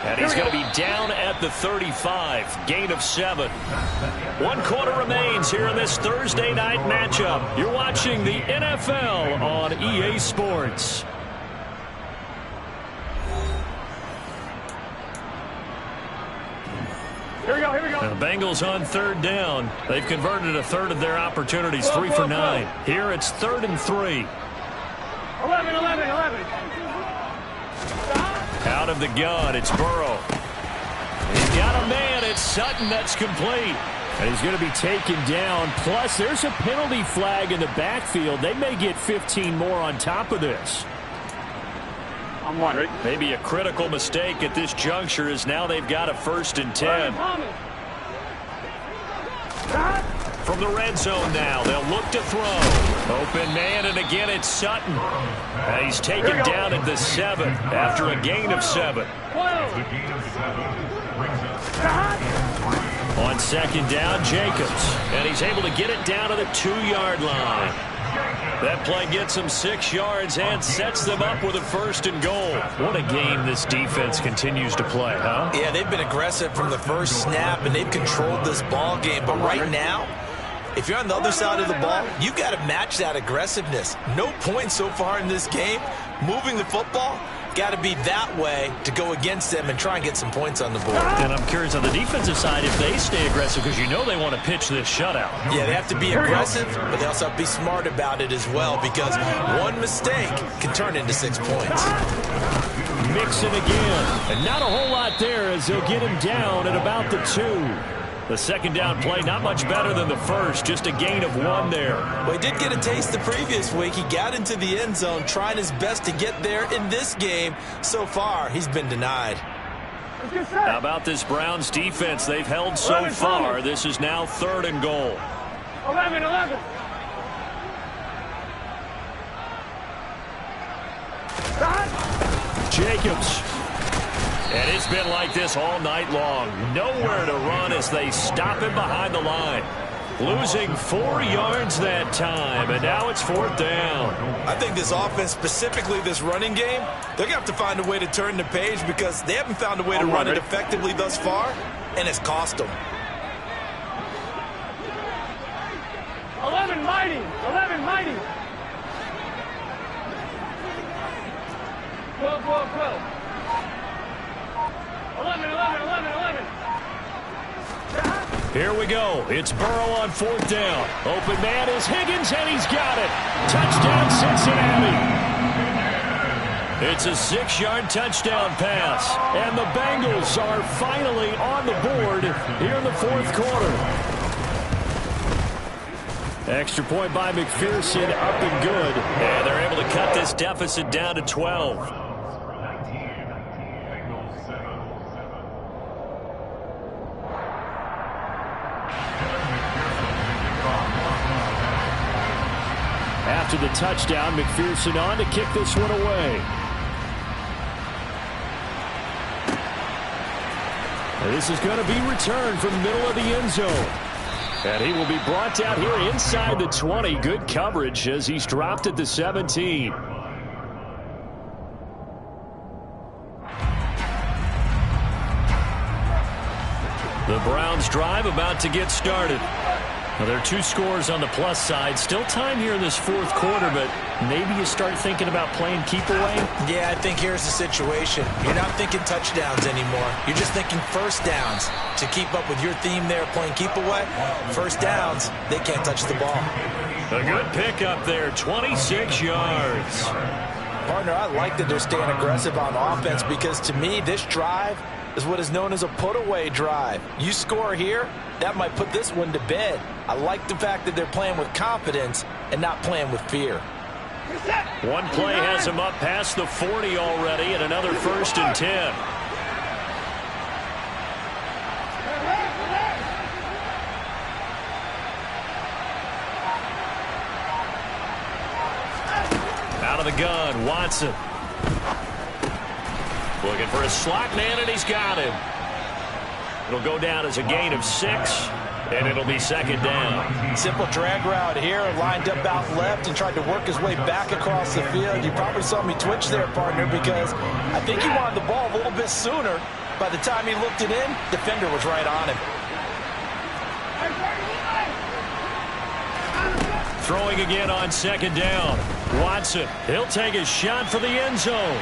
And he's going to be down at the 35. Gain of 7. 1 quarter remains here in this Thursday night matchup. You're watching the NFL on EA Sports.
Here we go.
The Bengals on 3rd down. They've converted a third of their opportunities, 3 for 9. Here it's 3rd and 3.
11.
Out of the gun, it's Burrow. He's got a man. It's Sutton. That's complete. And he's going to be taken down. Plus, there's a penalty flag in the backfield. They may get 15 more on top of this.
I'm wondering.
Maybe a critical mistake at this juncture is now they've got a 1st and 10. From the red zone now, they'll look to throw. Open man, and again it's Sutton. And he's taken down at the 7 after a gain of 7. On 2nd down, Jacobs. And he's able to get it down to the 2-yard line. That play gets them 6 yards and sets them up with a 1st and goal. What a game this defense continues to play, huh?
Yeah, they've been aggressive from the first snap, and they've controlled this ball game. But right now, if you're on the other side of the ball, you've got to match that aggressiveness. No points so far in this game. Moving the football, got to be that way to go against them and try and get some points on the board.
And I'm curious on the defensive side if they stay aggressive, because you know they want to pitch this shutout.
Yeah, they have to be aggressive, but they also have to be smart about it as well, because one mistake can turn into 6 points.
Mixon again. And not a whole lot there as they'll get him down at about the 2. The 2nd down play, not much better than the first, just a gain of 1 there.
Well, he did get a taste the previous week. He got into the end zone, trying his best to get there in this game. So far, he's been denied.
How about this Browns defense? They've held so far. This is now 3rd and goal.
11.
Jacobs. And it's been like this all night long. Nowhere to run as they stop him behind the line. Losing 4 yards that time, and now it's 4th down.
I think this offense, specifically this running game, they're going to have to find a way to turn the page because they haven't found a way to run it effectively thus far, and it's cost them.
11 mighty. 12. 11.
Here we go. It's Burrow on 4th down. Open man is Higgins, and he's got it. Touchdown, Cincinnati. It's a 6-yard touchdown pass. And the Bengals are finally on the board here in the 4th quarter. Extra point by McPherson, up and good. And they're able to cut this deficit down to 12. After the touchdown, McPherson on to kick this one away. And this is going to be returned from the middle of the end zone. And he will be brought down here inside the 20. Good coverage as he's dropped at the 17. The Browns drive about to get started. Well, there are 2 scores on the plus side. Still time here in this 4th quarter, but maybe you start thinking about playing keep away?
Yeah, I think here's the situation. You're not thinking touchdowns anymore. You're just thinking 1st downs. To keep up with your theme there, playing keep away, 1st downs, they can't touch the ball.
A good pickup there, 26 yards.
Partner, I like that they're staying aggressive on offense because to me, this drive is what is known as a put-away drive. You score here, that might put this one to bed. I like the fact that they're playing with confidence and not playing with fear.
One play has him up past the 40 already, and another 1st and 10. Out of the gun, Watson. Looking for a slot man, and he's got him. It'll go down as a gain of 6, and it'll be 2nd down.
Simple drag route here, lined up out left and tried to work his way back across the field. You probably saw me twitch there, partner, because I think he wanted the ball a little bit sooner. By the time he looked it in, defender was right on him.
Throwing again on 2nd down. Watson, he'll take a shot for the end zone.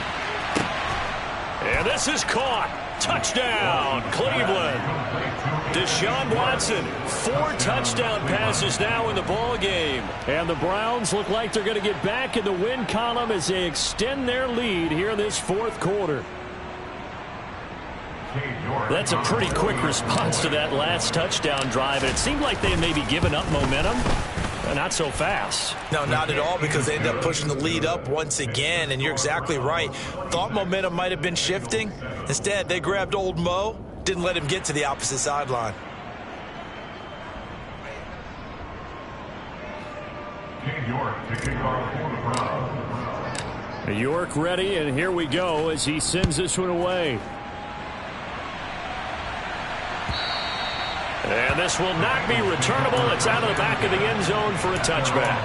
And this is caught. Touchdown, Cleveland. Deshaun Watson, 4 touchdown passes now in the ball game. And the Browns look like they're going to get back in the win column as they extend their lead here in this 4th quarter. That's a pretty quick response to that last touchdown drive. And it seemed like they had maybe given up momentum. Not so fast.
No, not at all, because they ended up pushing the lead up once again, and you're exactly right. Thought momentum might have been shifting. Instead, they grabbed old Mo, didn't let him get to the opposite sideline.
York ready, and here we go as he sends this one away. And this will not be returnable. It's out of the back of the end zone for a touchback.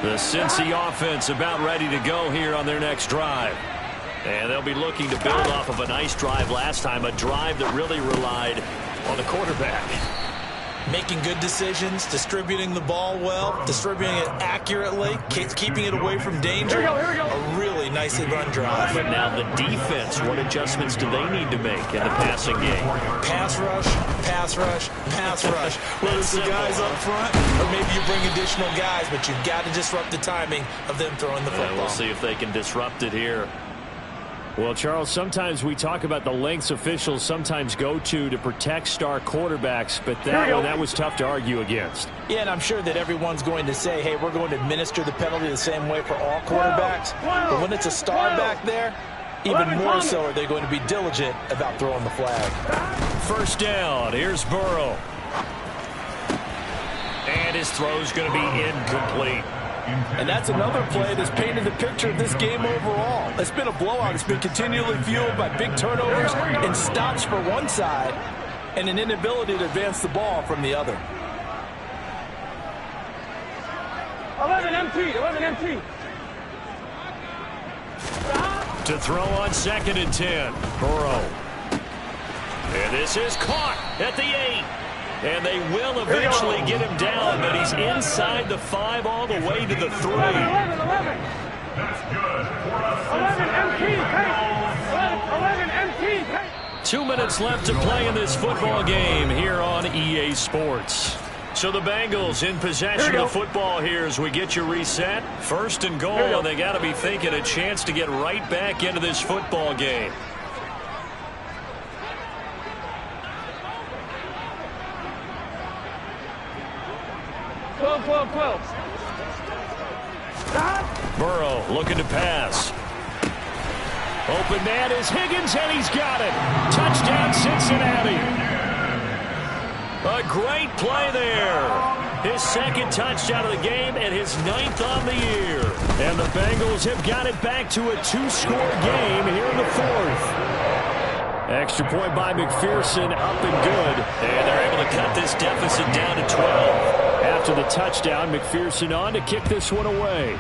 The Cincy offense about ready to go here on their next drive. And they'll be looking to build off of a nice drive last time, a drive that really relied on the quarterback.
Making good decisions, distributing the ball well, distributing it accurately, keeping it away from danger.
Here we go.
A really nicely run drive.
But now the defense, what adjustments do they need to make in the passing game?
Pass rush, pass rush, pass rush. Whether it's the guys up front or maybe you bring additional guys, but you've got to disrupt the timing of them throwing the football.
And we'll see if they can disrupt it here. Well, Charles, sometimes we talk about the lengths officials sometimes go to protect star quarterbacks, but that was tough to argue against.
Yeah, and I'm sure that everyone's going to say, hey, we're going to administer the penalty the same way for all quarterbacks. But when it's a star back there, even more so are they going to be diligent about throwing the flag.
1st down. Here's Burrow. And his throw's going to be incomplete.
And that's another play that's painted the picture of this game overall. It's been a blowout. It's been continually fueled by big turnovers and stops for one side and an inability to advance the ball from the other.
11 empty.
To throw on 2nd and 10. Burrow. And this is caught at the 8. And they will eventually get him down, but he's inside the 5 all the way to the 3.
11 empty.
2 minutes left to play in this football game here on EA Sports. So the Bengals in possession of the football here as we get you reset. 1st and goal, and they got to be thinking a chance to get right back into this football game. Burrow looking to pass. Open man is Higgins, and he's got it. Touchdown, Cincinnati. A great play there. His 2nd touchdown of the game and his 9th on the year. And the Bengals have got it back to a 2-score game here in the 4th. Extra point by McPherson, up and good. And they're able to cut this deficit down to 12. After the touchdown, McPherson on to kick this one away.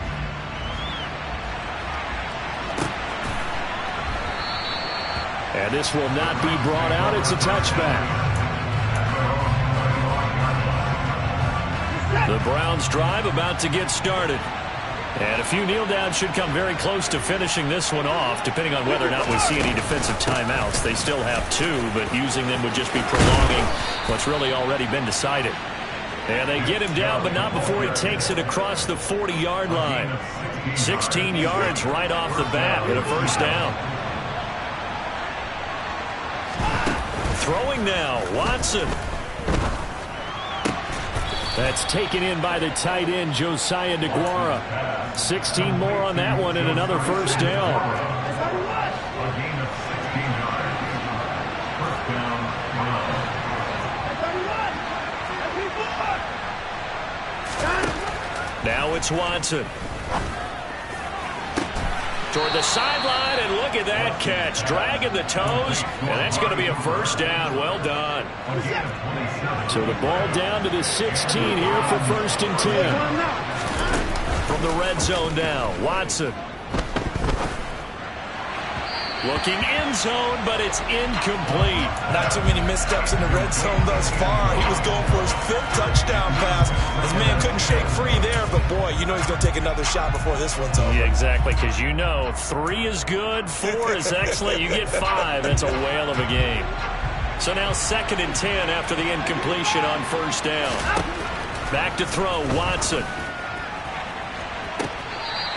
And this will not be brought out. It's a touchback. The Browns drive about to get started. And a few kneel downs should come very close to finishing this one off, depending on whether or not we see any defensive timeouts. They still have 2, but using them would just be prolonging what's really already been decided. And they get him down, but not before he takes it across the 40-yard line. 16 yards right off the bat and a first down. Throwing now, Watson. That's taken in by the tight end, Josiah DeGuara. 16 more on that one and another first down. Now it's Watson. Toward the sideline, and look at that catch. Dragging the toes, and that's going to be a first down. Well done. So the ball down to the 16 here for 1st and 10. From the red zone now, Watson. Looking end zone, but it's incomplete.
Not too many missteps in the red zone thus far. He was going for his 5th touchdown pass. His man couldn't shake free there, but boy, you know he's going to take another shot before this one's over.
Yeah, exactly, because you know 3 is good, 4 is excellent. You get 5, that's a whale of a game. So now 2nd and 10 after the incompletion on first down. Back to throw, Watson.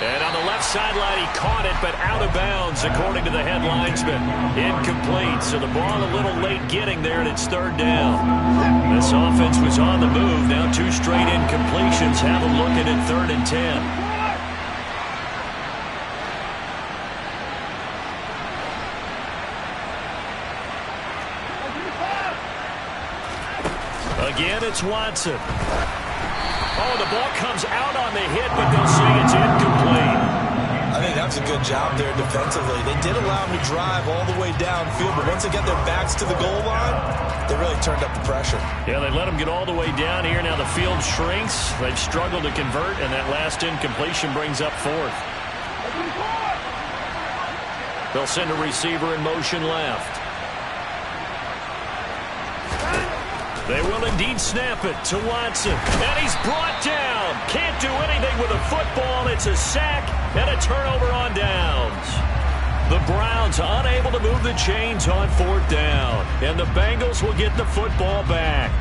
And on the left sideline, he caught it, but out of bounds, according to the head linesman. Incomplete, so the ball a little late getting there, and it's 3rd down. This offense was on the move. Now 2 straight incompletions. Have a look at it, 3rd and 10. Again, it's Watson. Oh, the ball comes out on the hit, but they'll say it's incomplete.
I think that's a good job there defensively. They did allow him to drive all the way downfield, but once they got their backs to the goal line, they really turned up the pressure.
Yeah, they let him get all the way down here. Now the field shrinks. They've struggled to convert, and that last incompletion brings up 4th. They'll send a receiver in motion left. They will indeed snap it to Watson. And he's brought down. Can't do anything with a football. It's a sack and a turnover on downs. The Browns unable to move the chains on 4th down. And the Bengals will get the football back.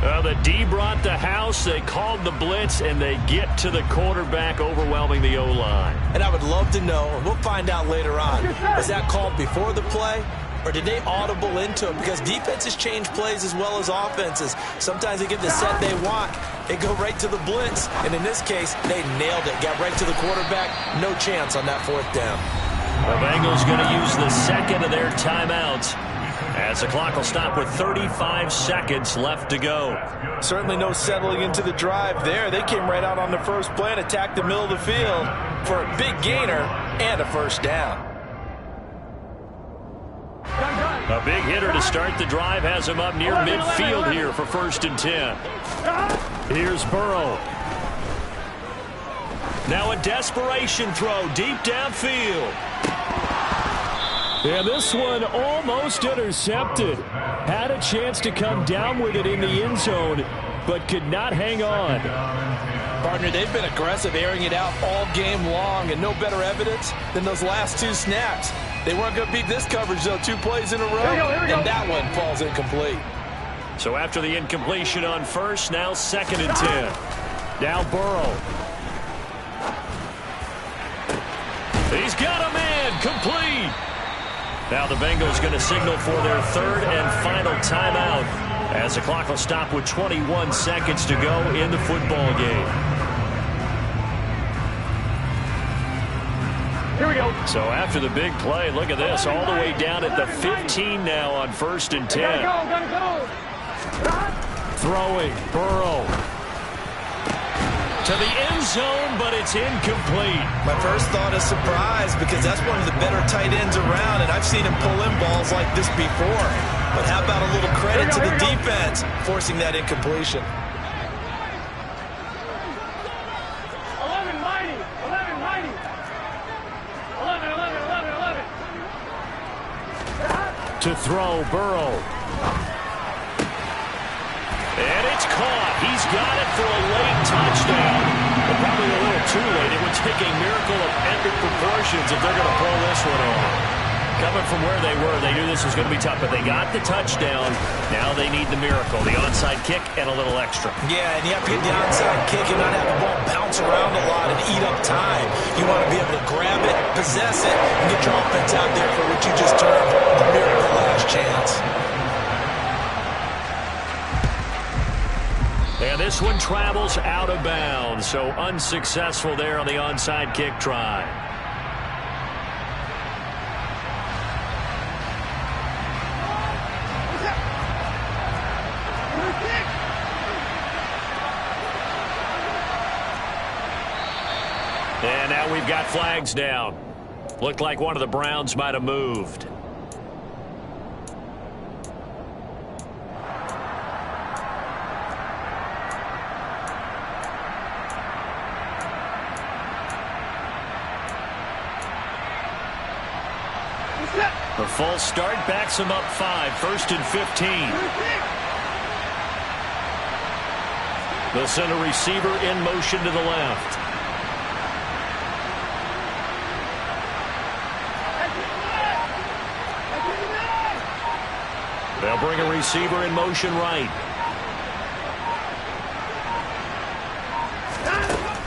The D brought the house. They called the blitz, and they get to the quarterback, overwhelming the O-line.
And I would love to know, and we'll find out later on, was that called before the play? Or did they audible into it? Because defenses change plays as well as offenses. Sometimes they get the set they want. They go right to the blitz. And in this case, they nailed it. Got right to the quarterback. No chance on that 4th down.
The Bengals going to use the 2nd of their timeouts, as the clock will stop with 35 seconds left to go.
Certainly no settling into the drive there. They came right out on the first play and attacked the middle of the field for a big gainer and a first down.
A big hitter to start the drive has him up near midfield here for 1st and 10. Here's Burrow. Now a desperation throw deep downfield. And this one almost intercepted. Had a chance to come down with it in the end zone, but could not hang on.
Partner, they've been aggressive, airing it out all game long, and no better evidence than those last 2 snaps. They weren't going to beat this coverage, though. 2 plays in a row, and that one falls incomplete.
So after the incompletion on first, now 2nd and 10. Now Burrow. He's got a man, complete. Now the Bengals going to signal for their 3rd and final timeout, as the clock will stop with 21 seconds to go in the football game.
Here we go.
So after the big play, look at this, all the way down at the 15 now on 1st and 10.
Gotta go.
Throwing, Burrow. To the end zone, but it's incomplete.
My first thought is surprise, because that's one of the better tight ends around, and I've seen him pull in balls like this before. But how about a little credit to the defense forcing that incompletion?
11 mighty. 11 mighty. 11.
To throw, Burrow. And it's caught. He's got it for a late touchdown. But probably a little too late. It would take a miracle of epic proportions if they're going to pull this one off. coming from where they were, they knew this was going to be tough, but they got the touchdown. Now they need the miracle, the onside kick and a little extra.
Yeah, and you have to get the onside kick and not have the ball bounce around a lot and eat up time. You want to be able to grab it, possess it, and get your offense out there for what you just termed the miracle last chance.
And this one travels out of bounds, so unsuccessful there on the onside kick try. And now we've got flags down. Looked like one of the Browns might have moved. The false start backs him up 5, 1st and 15. They'll send a receiver in motion to the left. They'll bring a receiver in motion right.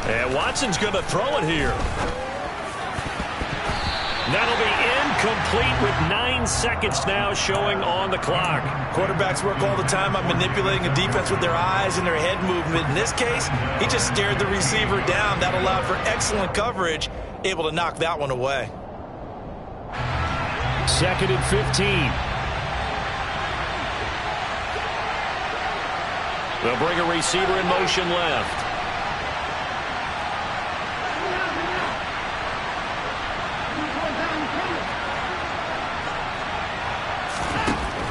And Watson's going to throw it here. That'll be incomplete with 9 seconds now showing on the clock.
Quarterbacks work all the time on manipulating a defense with their eyes and their head movement. In this case, he just stared the receiver down. That allowed for excellent coverage, able to knock that one away.
2nd and 15. They'll bring a receiver in motion left.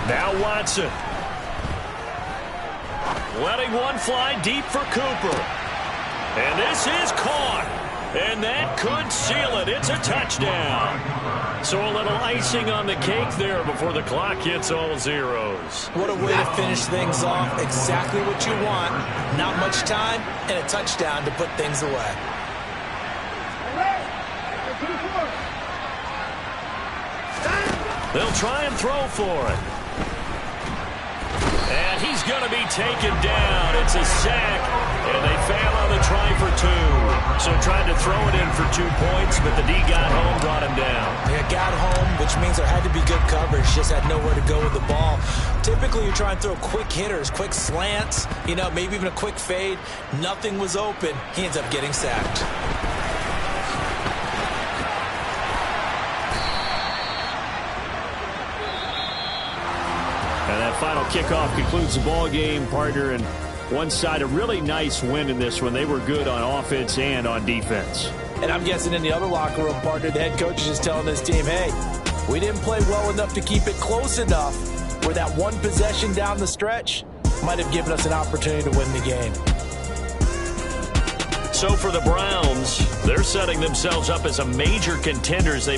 Now Watson. Letting one fly deep for Cooper. And this is caught. And that could seal it. It's a touchdown. So a little icing on the cake there before the clock hits all zeros.
What a way to finish things off. Exactly what you want. Not much time and a touchdown to put things away.
They'll try and throw for it. And he's going to be taken down. It's a sack, and they fail on the try for 2. So tried to throw it in for 2 points, but the D got home, brought him down.
Yeah, got home, which means there had to be good coverage. Just had nowhere to go with the ball. Typically, you try and throw quick hitters, quick slants, maybe even a quick fade. Nothing was open. He ends up getting sacked.
And that final kickoff concludes the ball game, partner. And one side, a really nice win in this one. They were good on offense and on defense.
And I'm guessing in the other locker room, partner, the head coach is just telling this team, hey, we didn't play well enough to keep it close enough where that one possession down the stretch might have given us an opportunity to win the game.
So for the Browns, they're setting themselves up as a major contenders. They